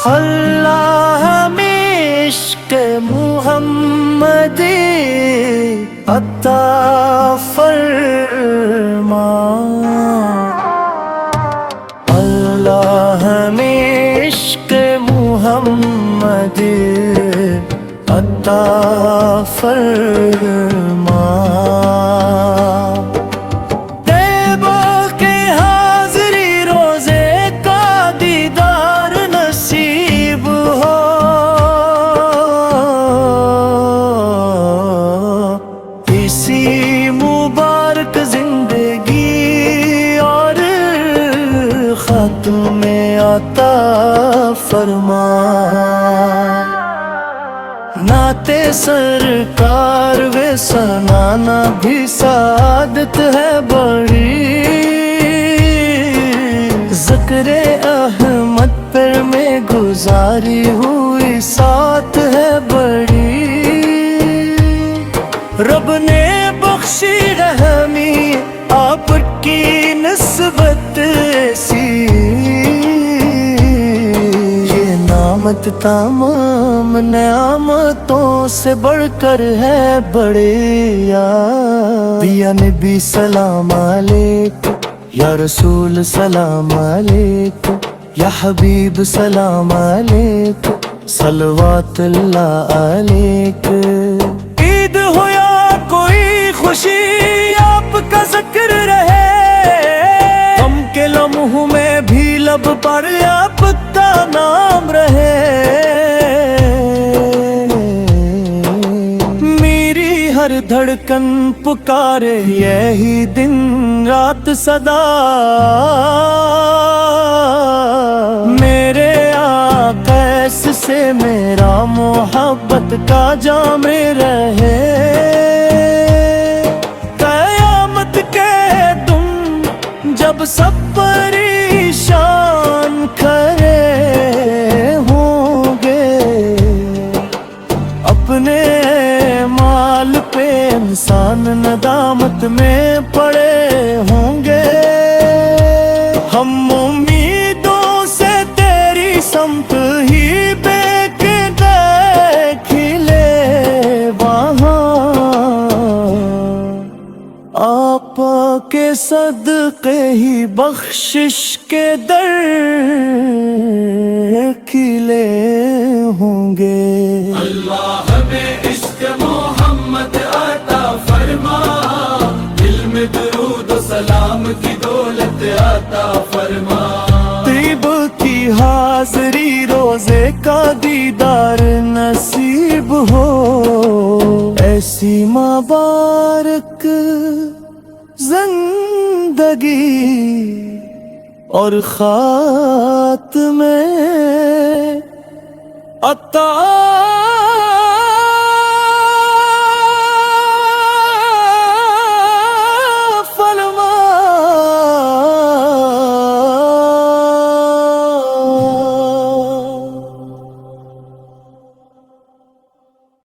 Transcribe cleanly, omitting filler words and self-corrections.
اللہ ہمیں عشق محمدی عطا فرما، اللہ ہمیں عشق محمدی عطا فرما۔ اسی مبارک زندگی اور ختم عطا فرما، نعت سرکار و سنانا بھی سعادت ہے بڑی، ذکر احمد پر میں گزاری ہوئی ساتھ ہے بڑی، رب نے بخشی رحمی آپ کی نسبت ایسی، یہ نعمت تمام نعمتوں سے بڑھ کر ہے بڑے، یا نبی سلام علیکم، یا رسول سلام علیکم، یا حبیب سلام علیکم، صلوات اللہ علیکم۔ عید ہو یا کوئی خوشی آپ کا ذکر رہے، غم کے لمحوں میں بھی لب پر آپ کا نام رہے، میری ہر دھڑکن پکارے یہی دن رات صدا، میرے آقا سے میرا محبت کا جام رہے، قیامت کے تم جب سب پریشان کھڑے ہوں گے، اپنے مال پہ انسان ندامت میں پڑے ہوں گے، ہم امیدوں سے تیری سمت ہی آقا کے صدقے ہی بخشش کے در کھلے ہوں گے۔ اللہ ہمیں عشق محمد عطا فرما، دل میں درود و سلام کی دولت عطا فرما، طیب کی حاضری روزے کا دیدار نصیب ہو، ایسی مبارک زندگی اور خاتمے عطا